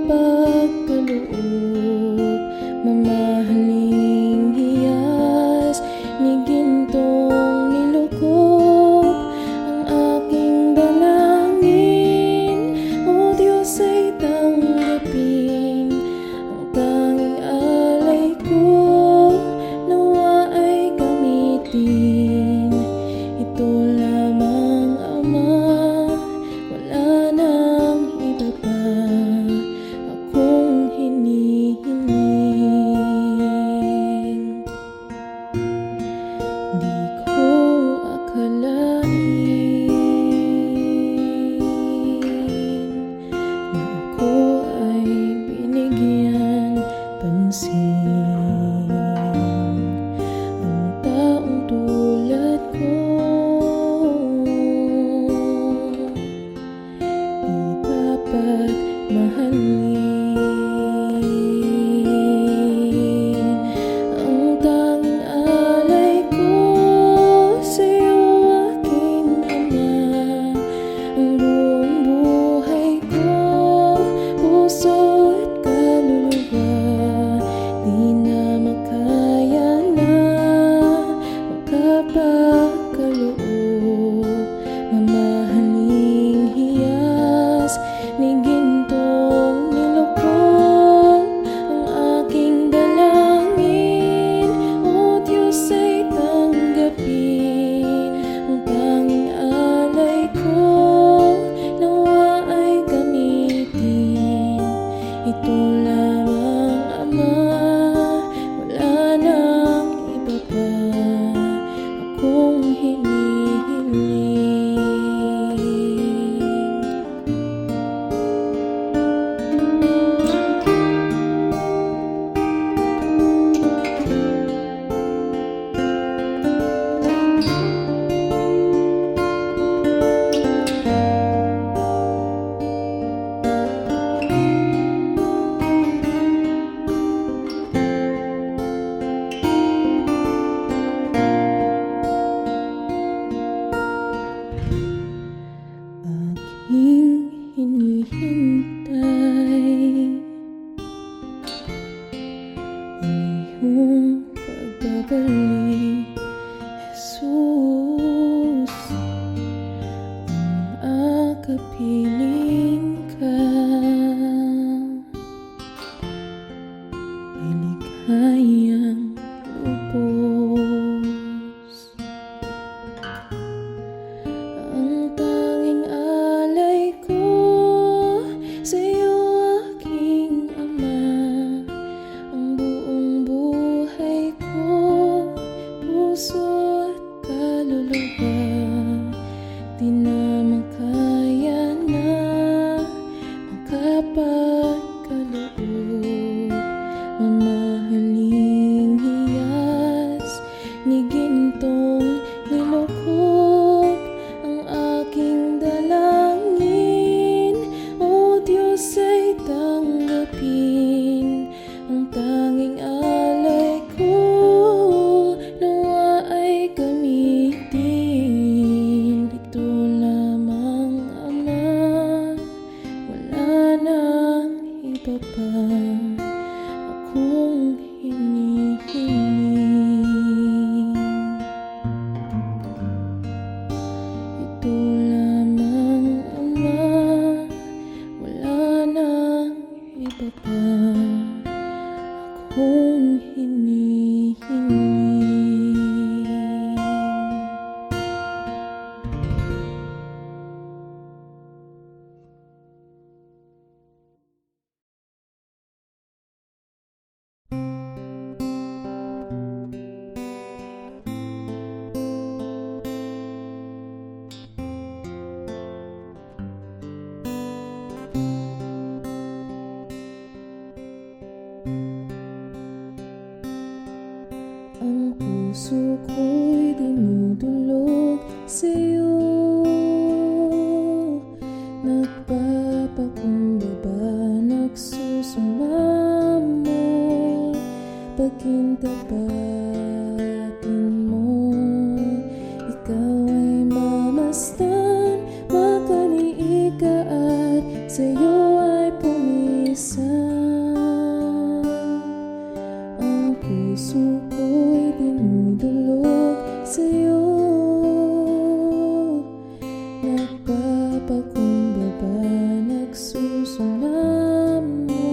makapagkaloob, mamahaling hiyas ni gintong nilukop ang aking dalangin. O Diyos ay tanggapin ang tanging alay ko, nawa ay gamitin ito lamang, Ama. Wala nang iba pa akong hinihiling. Di ko akalain na ako ay binigyan pansin. Ang taong tulad ko di dapat mahalin. Ang tanging alay ko sa'yo, aking Ama. Ang buong buhay ko, puso at kaluluwa, di na makaya na makapagkaloob, mamahaling hiyas ni gintong nilukop ang aking dalangin. O Diyos ay tanggapin ang tanging alay ko, nawa ay gamitin ito lamang, Ama. Wala nang iba pa akong hinihiling. Aking hinihintay ang iyong pagbabalik, Jesus. Ang akapiling ka ay ligayang lubos. Ang tanging alay ko sa'yo, aking Ama. Ang buong buhay ko, puso at kaluluwa, di na makaya na makapagkaloob, mamahaling hiyas ni gintong nilukop ang aking dalangin. O Diyos ay tanggapin ang tanging alay ko, nawa ay gamitin ito lamang, Ama. Wala nang iba pa akong hinihiling. Ito lamang, Ama. Wala nang iba pa akong hinihiling. Ang puso ko'y dinudulog sa'yo, nagpapakumbaba, nagsusumamo, pagkintapatin mo. Ikaw ay mamasdan, makaliika at sa'yo ay pumisa. dinudulog sa'yo. Nagpapakumbaba, nagsusumamo,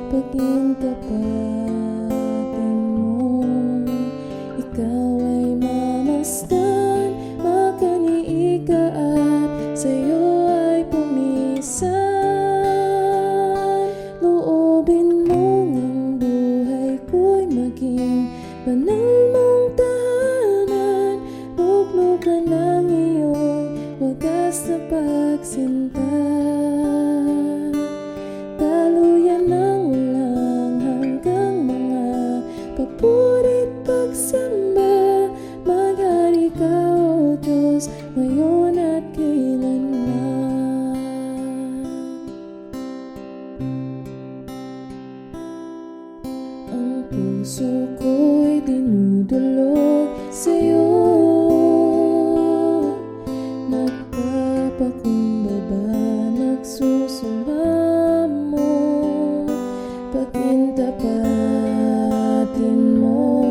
pag-intapatin mo. Ikaw ay mamasdan, makaniika at sa'yo ay pumisan. Loobin mong ang buhay ko'y maging banal mong tahanan. Luglugan ng iyong wagas na pagsinta. Daluyan ng walang hanggang mga papurit pagsamba. Maghari ka, O Diyos, ngayon at kailanman. Ang puso ko'y dinudulog sa'yo. Nagpapakumbaba, nagsusumamo, pag-intapatin mo.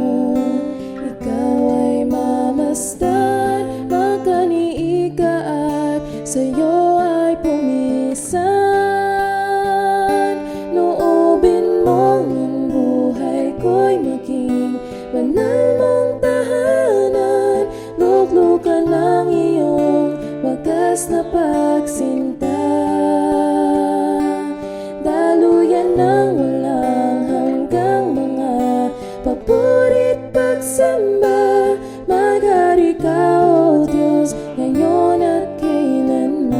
Ikaw ay mamasdan, makaniika at sa'yo ay pumisan. Loobin mong ang buhay ko'y maging banal mong tahanan. Luglugan ng iyong wagas na pagsinta. Daluyan ng walang hanggang mga papurit pagsamba. Maghari ka, O Diyos, ngayon at kailanman.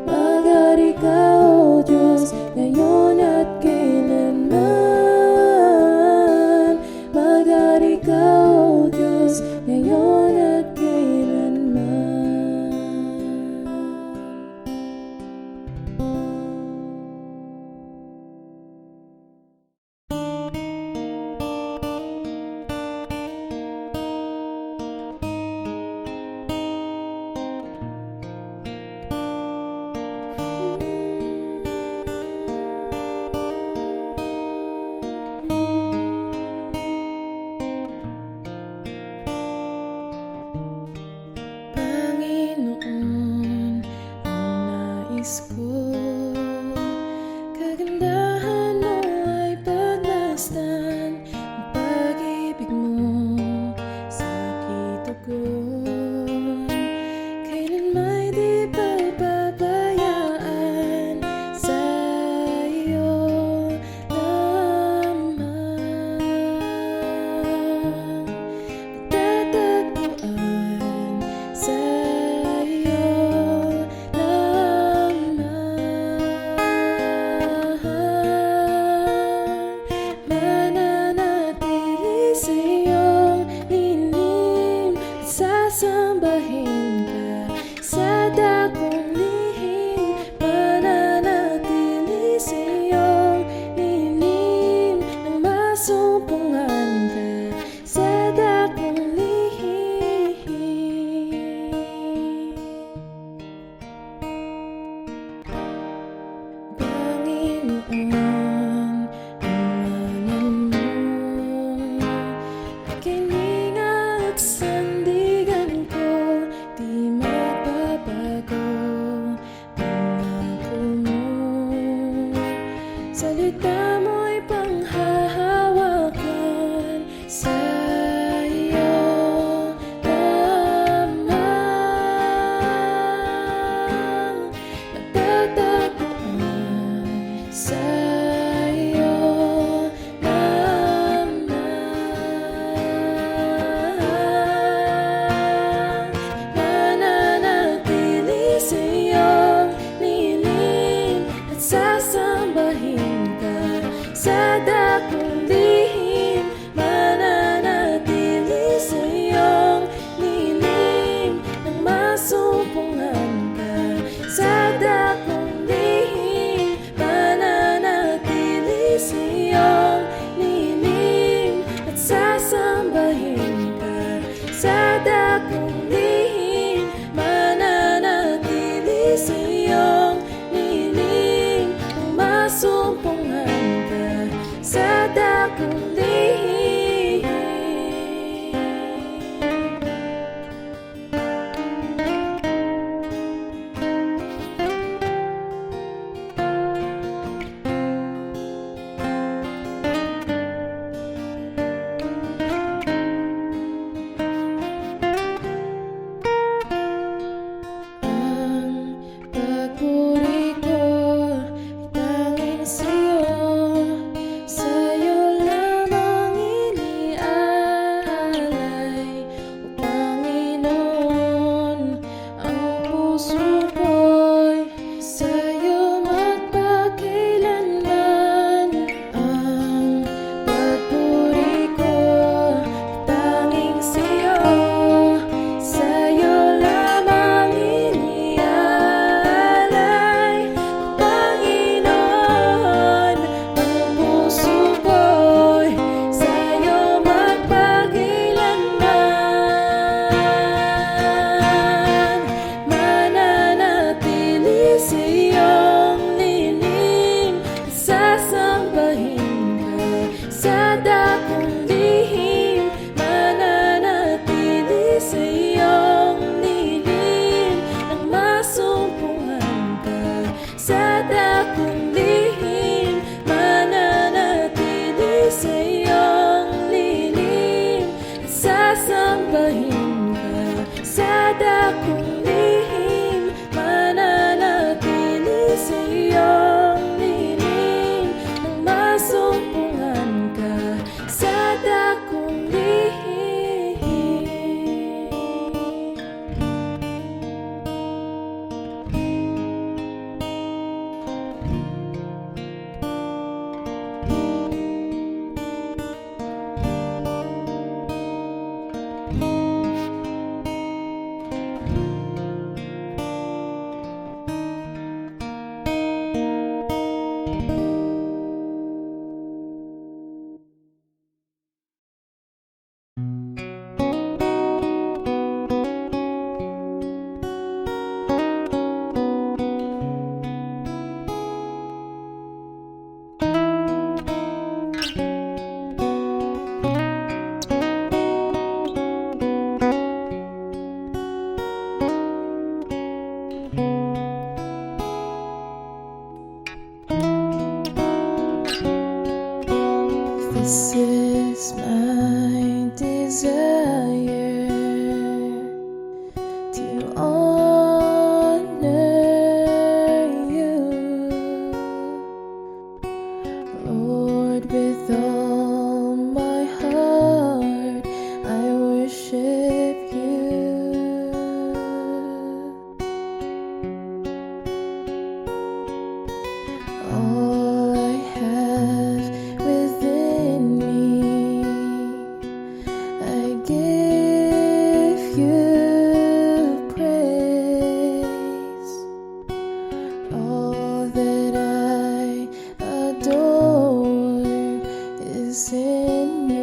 Maghari ka, O Diyos, ngayon at kailanman. Maghari ka, O Diyos, ngayon at kailanman. Panginoon, ang nais ko, kagandahan mo ay pagmasdan. Ang pag-ibig mo sa kitugon, kailan may di pababayaan. Sa iyo lamang pagtatagpuan. Sa iyo lamang mananatili sa iyong lilim at sasambahin ka sa dakong lihim. Mananatili sa iyong lilim nang masumpungan ka sa dakong lihim. Panginoon, ang ngalan mo ay kininga at sandigan ko, di magbabago. Pangako mo, salita mo'y panghahawakan. Sa iyo lamang matatagpuan. Sa iyo lamang mananatili sa iyong lilim at sasambahin ka sa dakong lihim. Mananatili sa iyong lilim nang masumpungan ka sa dakong lihim. Mananatili sa iyong lilim at sasambahin ka sa dakong lihim. Mananatili sa iyong lilim nang masumpungan ka sa dakong lihim. This is my desire, to honor you, Lord, with all my heart I worship you. All I have within me, I give you praise. All that I adore is in you.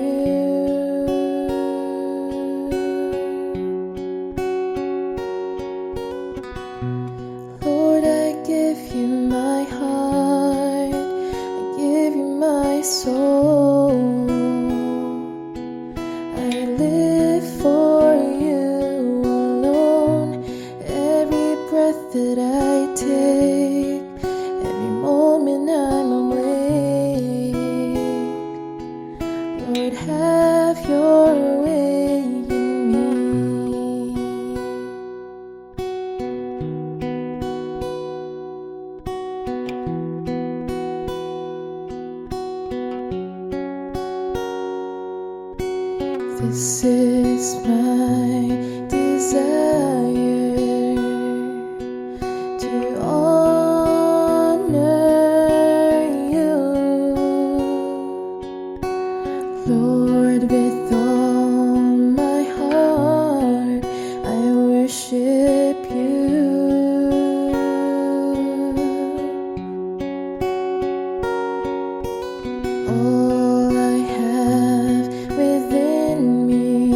Lord, I give you my heart, I give you my soul. I live for you alone. Every breath that I take, every moment I'm awake, Lord, have your way in me. This is my desire, to honor you, Lord, with all my heart I worship you. All I have within me,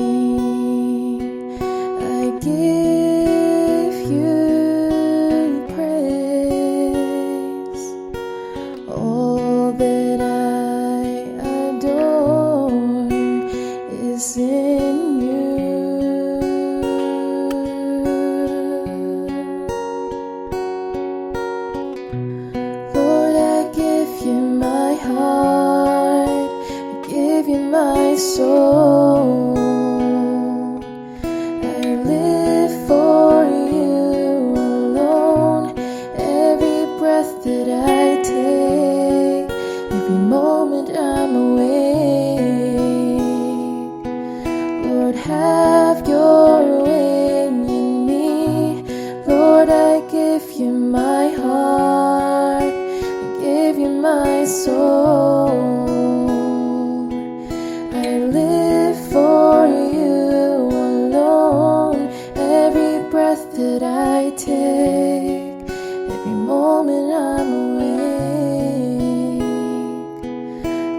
I give you praise. All that I adore is in you. Lord, I give you my heart, I give you my soul. I live for you alone. Every breath that I take, every moment I'm awake, Lord, have your way in me. Lord, I give you my heart, I give you my soul. I live for you alone. Every breath that I take, every moment I'm awake,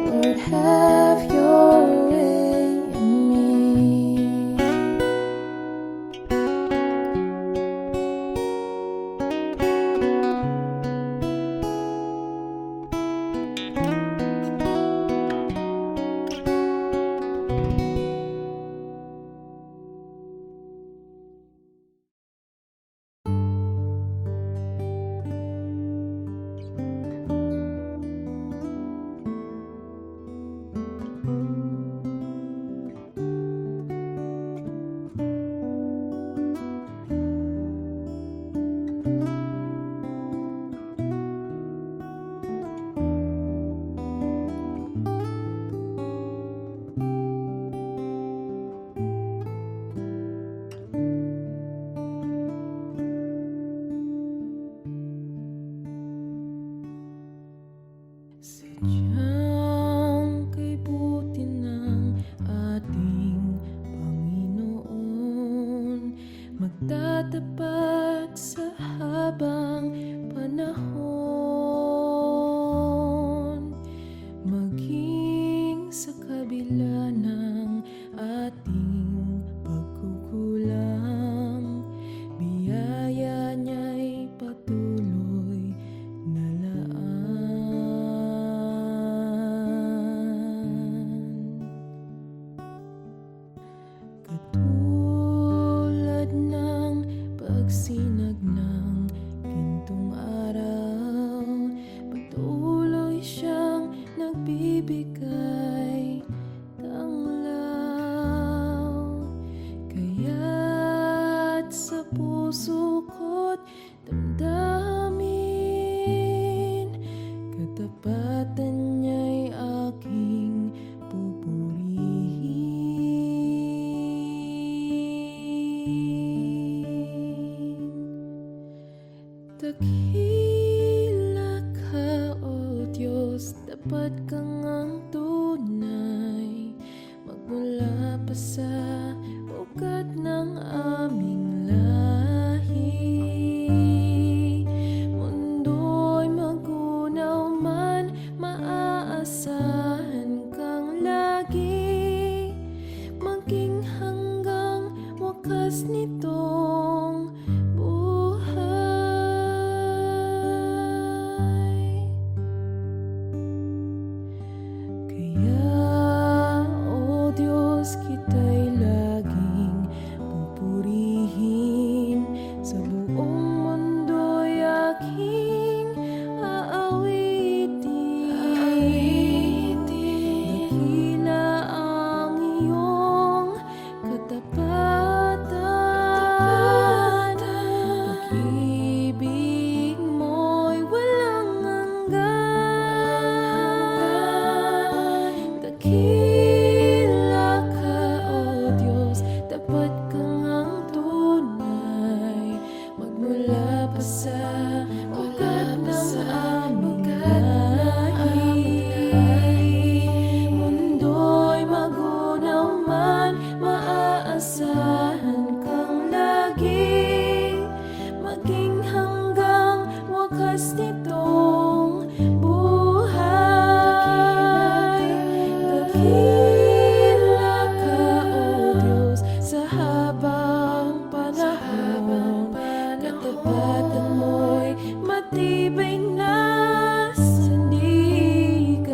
Lord, have your way in me. Sadyang kay buti ng ating Panginoon, magtatapat sa habang panahon, maging sa kabila ng ating pagkukulang, biyaya niya'y patuloy na laan. katapatan niya'y aking pupurihin. Dakila ka, O Diyos, dapat kang ang tunay, magmula pa sa ugat ng aming lahi. Mundo'y magunaw man, maaasahan kang lagi, maging hanggang wakas nitong buhay. Kaya, O Diyos, kita'y laging pupurihin, sa buong mundo'y aking aawitin. Dakila ang iyong katapatan, pag-ibig mo'y walang hanggan. Dakila ka, O Diyos, dapat kang ang tunay, magmula pa sa ugat ng aming lahi. Mundo'y magunaw man, maaasahan kang lagi, maging hanggang wakas nitong buhay. Dakila ka, O Diyos, sa habang panahon, katapatan mo'y matibay na sandigan.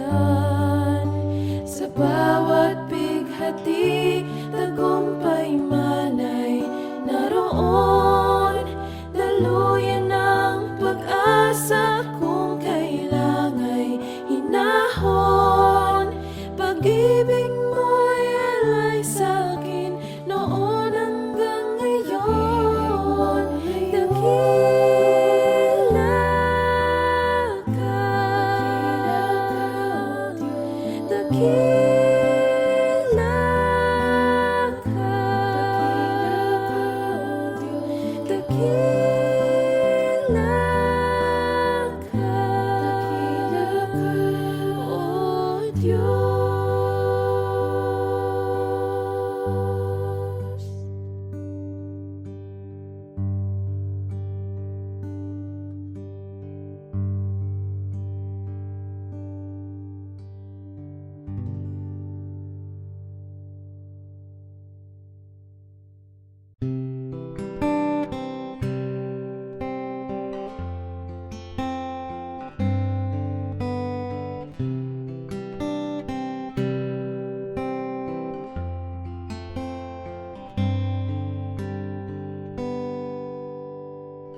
Sa bawat bighati, tagumpay man ay naroon, daluyan ng pag-asa kung kailangan hinahon. Pag-ibig mo'y alay sa'kin noon hanggang ngayon. Dakila ka, dakila ka, dakila ka, O Diyos.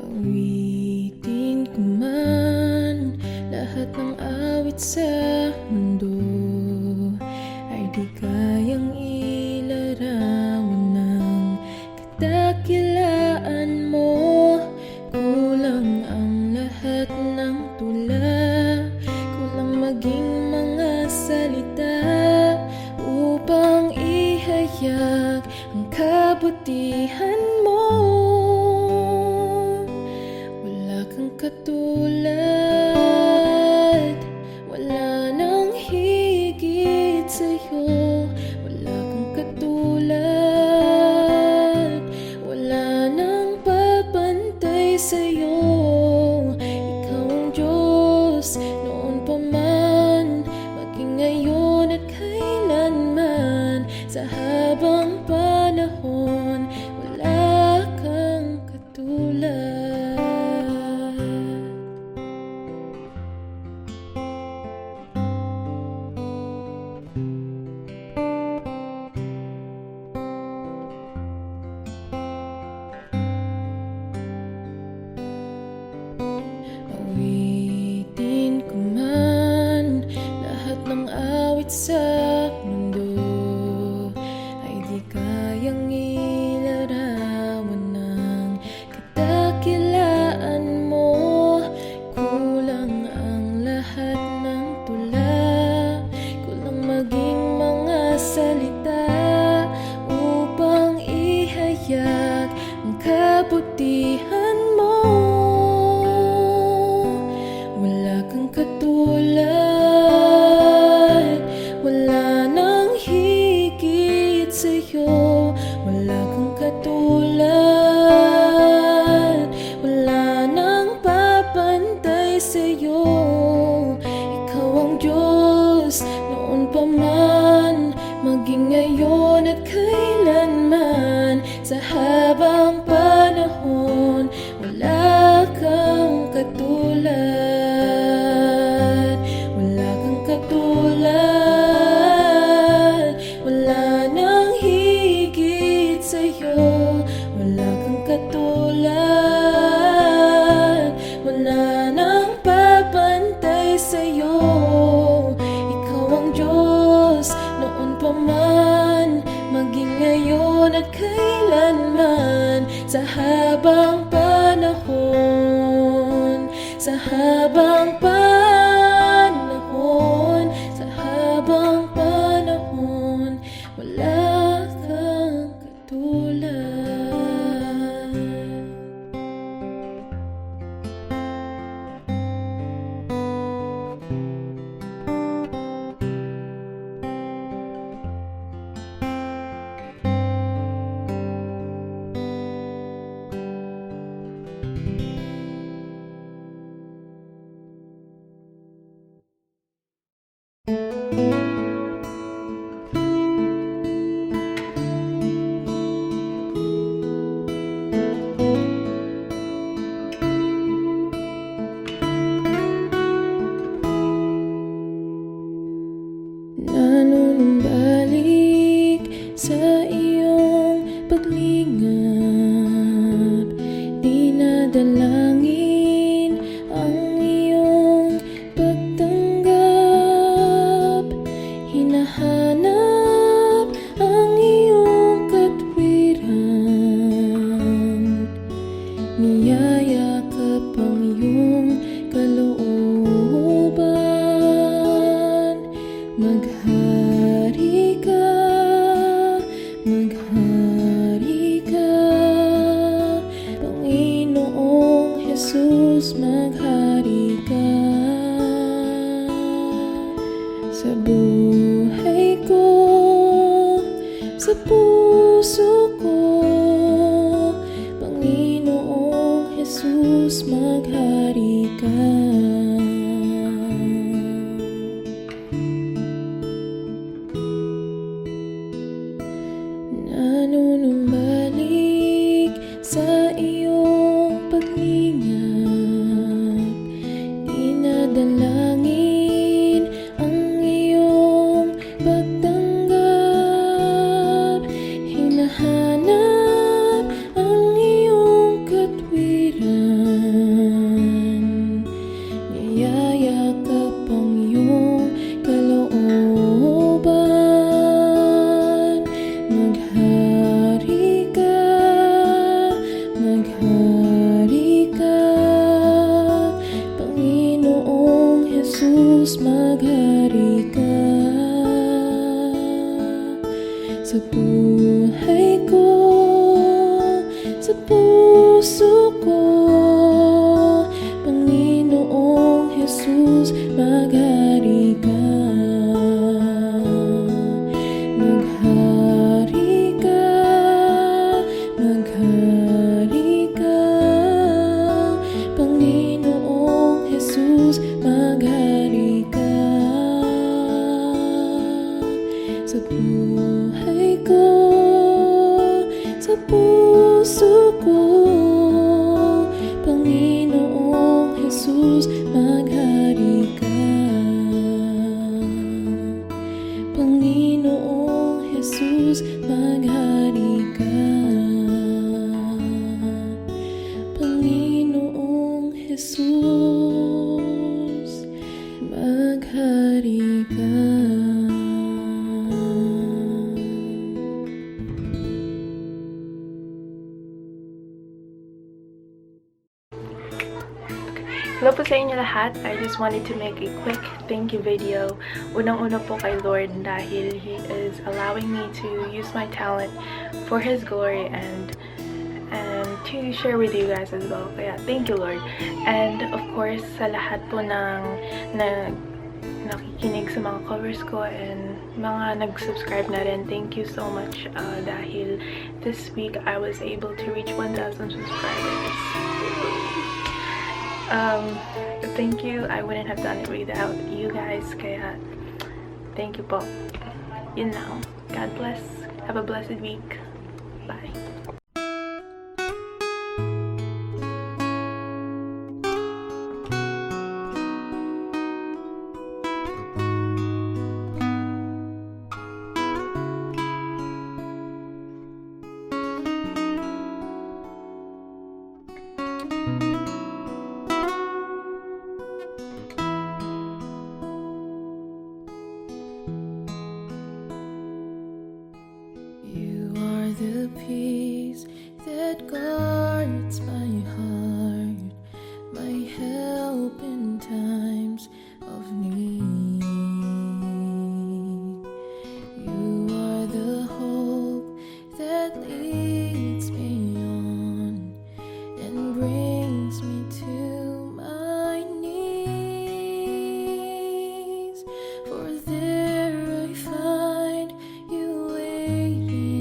Awitin ko man lahat ng awit sa mundo, ay di kayang ilarawan ng kadakilaan mo. Kulang ang lahat ng tula, kulang maging mga salita upang ihayag ang kabutihan mo. Wala kang katulad, wala nang higit. Sa buhay ko, sa puso ko, Panginoong Jesus, maghari ka. Nanunumbalik sa iyong paglingap, dinadalangin ang iyong pagtanggap, hinahanap ang iyong katwiran, niyayakap ang iyong kalooban. Maghari ka, maghari ka, Panginoong Jesus, maghari ka. Sa buhay ko, sa puso ko, Panginoong Jesus, maghari ka. Maghari ka, maghari ka, Panginoong Jesus, maghari ka. Sa buhay ko, sa puso ko, Panginoong Jesus, maghari ka. Panginoong Jesus, maghari ka. Panginoong Jesus, maghari ka. Hello po sa inyo lahat. I just wanted to make a quick thank you video. Unang-una po kay Lord dahil He is allowing me to use my talent for His glory and to share with you guys as well. Kaya thank you, Lord. And of course, sa lahat po ng nakikinig sa mga covers ko and mga nag-subscribe na rin, thank you so much dahil this week I was able to reach 1,000 subscribers. Thank you. I wouldn't have done it without you guys. Kaya, thank you po. Yun lang. God bless. Have a blessed week. Bye. The peace that guards my heart, my help in times of need. You are the hope that leads me on and brings me to my knees. For there I find you waiting,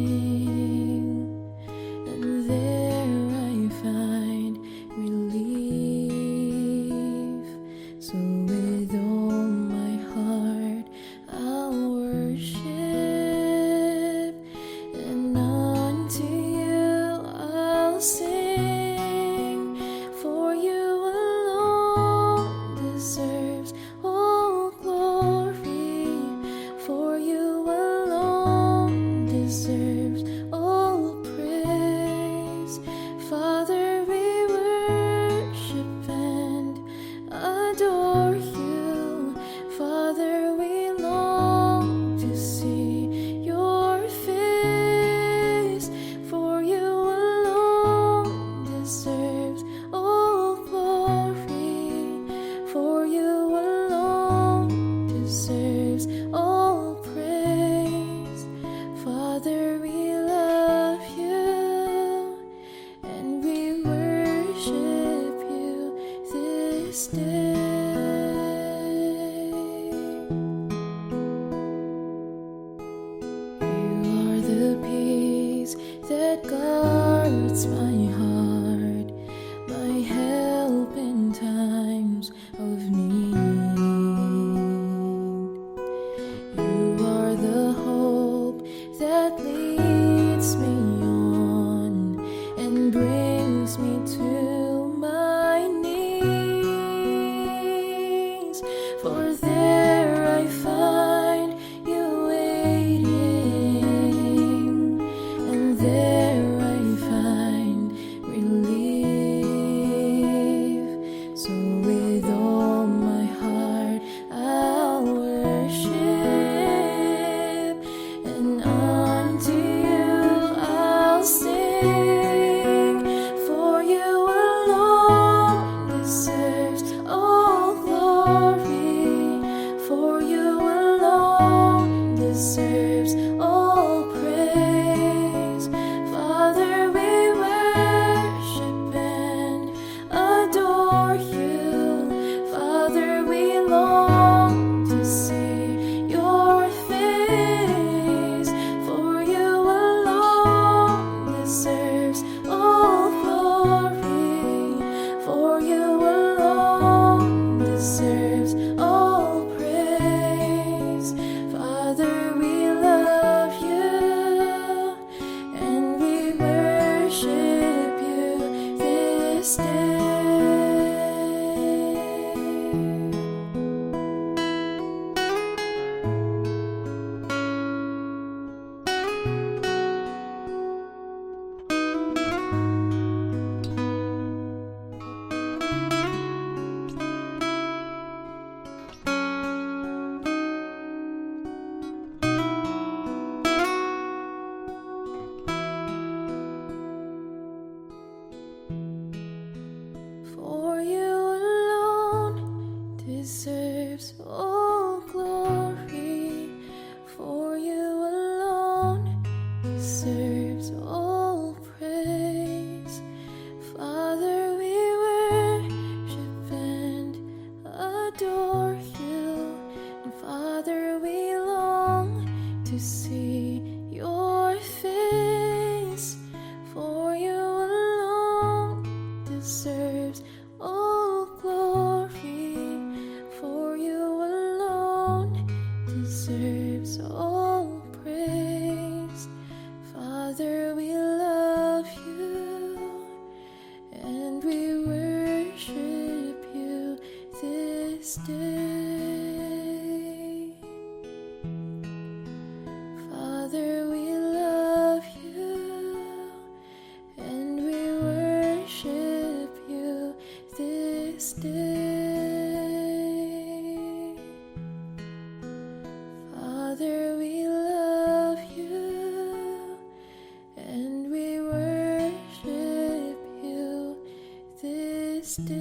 For there I find you waiting, and there I find relief. So with all my heart I'll worship, and unto you I'll sing. For you alone deserves all glory, for you alone deserves all praise. Father, we worship and adore you. Father, we long to see your face, for you alone deserves all glory, for you alone deserves all praise. Father, we love you, and we worship you this day. For you alone deserves all glory, for you alone deserves all praise. Father, we worship and adore you, and Father, we long to see your face, for you alone deserves all glory, for you alone deserves all praise. Father, we love you, and we worship you this day. Father, we love you, and we worship you this day. Father, we love you, and we worship you this day.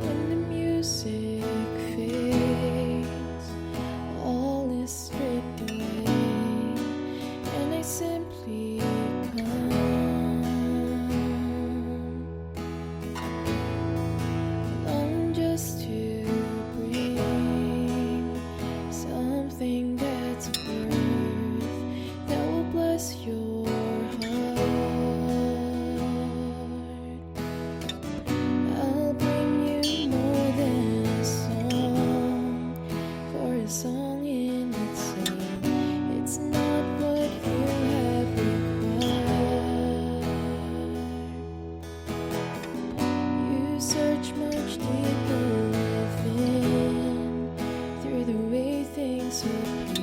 When the music fades, all is stripped away, and I simply come, long just to bring something that's worth, that will bless your heart. I'll bring you more than a song, for a song in itself, it's not what you have required. You search much deeper within, through the way things appear.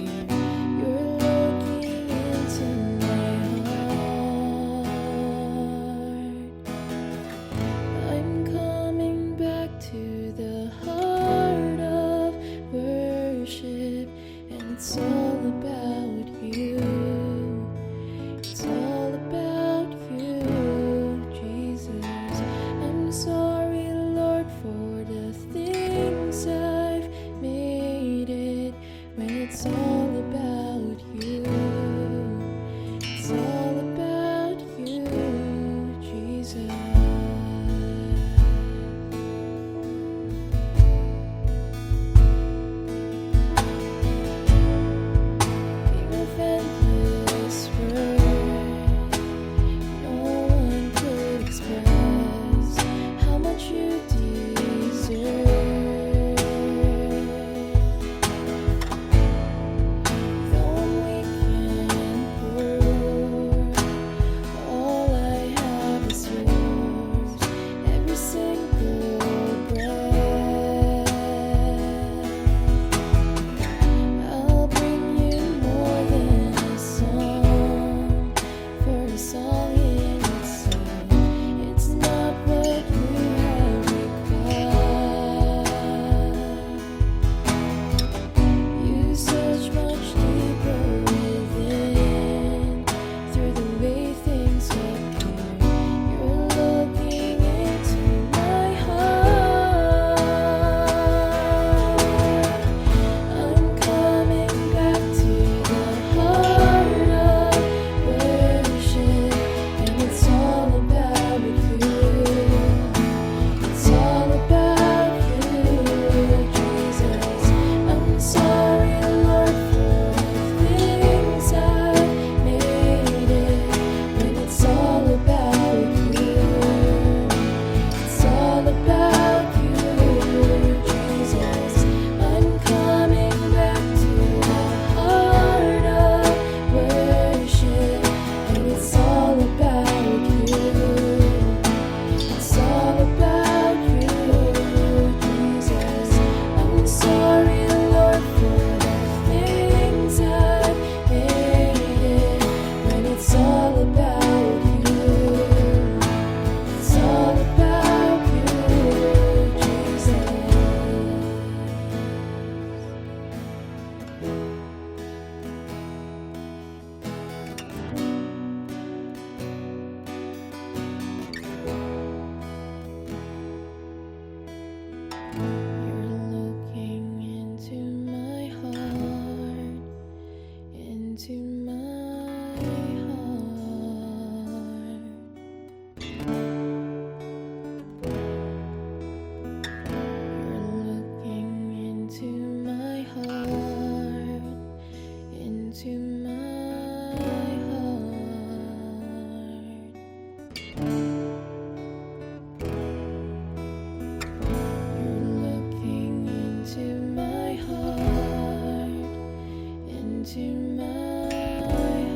into my heart.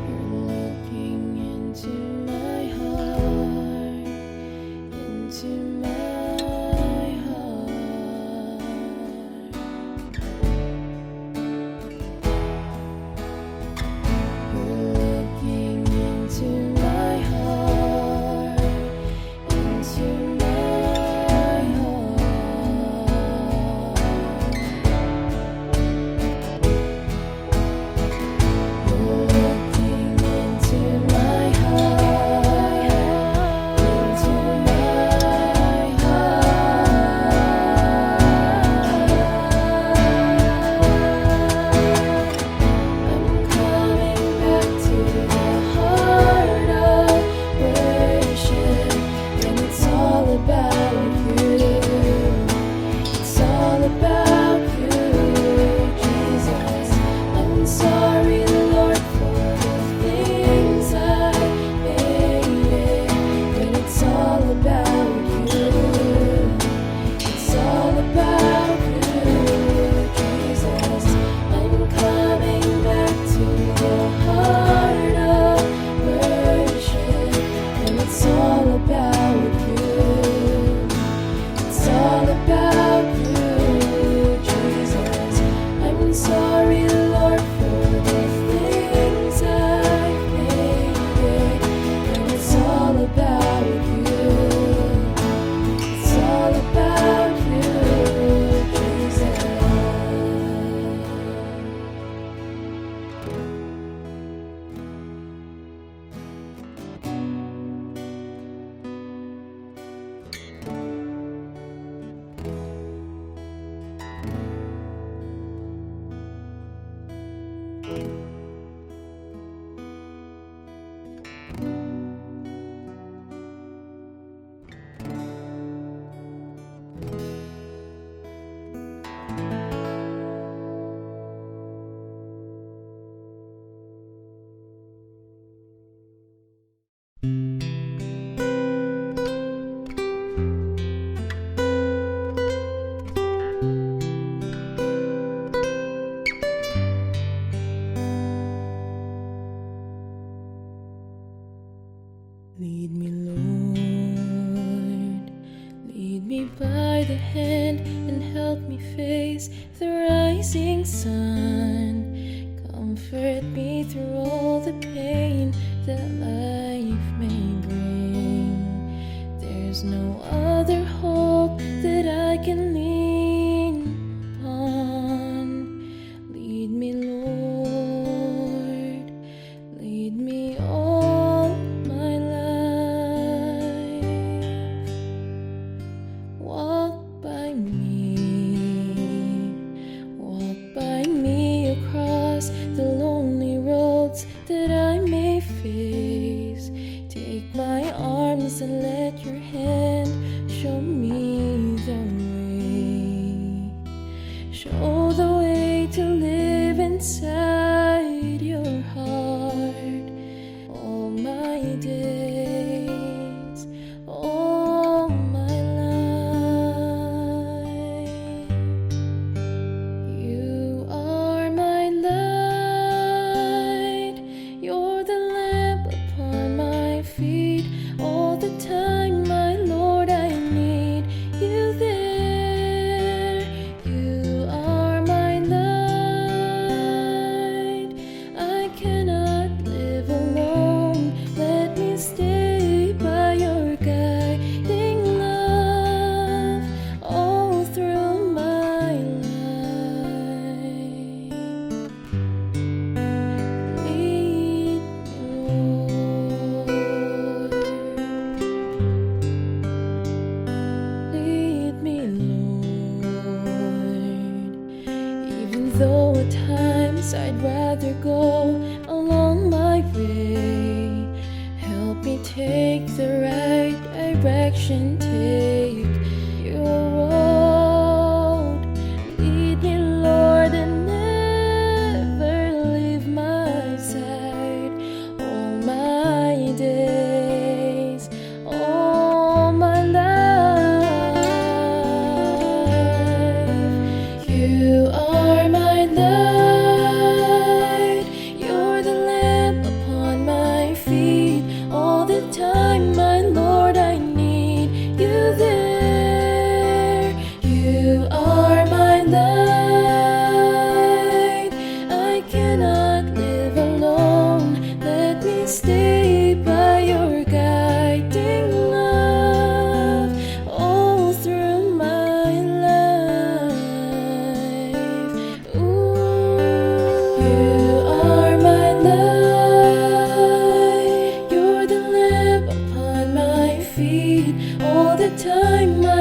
You're looking into my heart, into my heart. You're looking into my heart, into my heart. You're looking into my heart, into my heart. I'm coming back to the heart of worship, and it's all about you. It's all about you, Jesus. I'm sorry, Lord, for the things I made, but it's all about you. It's all about you, Jesus. I'm coming back to the heart of worship, and it's all about you. It's all about you, Jesus. I'm sorry, Lord, for the things I've made, and it's all about you. It's all about you, Jesus. Lead me, Lord, lead me by the hand and help me face the rising sun. Comfort me through all the pain that life may bring. There's no other hope that I can lean upon. Lead me, Lord, lead me all my life. Walk by me across the lonely roads that I may face. Take my arms and let your hand show me the way. Show the way to live inside your heart all my days, all my life. You are my light, you're the lamp upon my feet. All the time, my Lord, I need you there. You are my light, I cannot live alone. Let me stay by your guiding love all through my life. Lead me, Lord. Lead me, Lord. Even though at times I'd rather go along my way, help me take the right direction. Take your road. Lead me, Lord, and never leave my side. All my days, all my life. need all the time.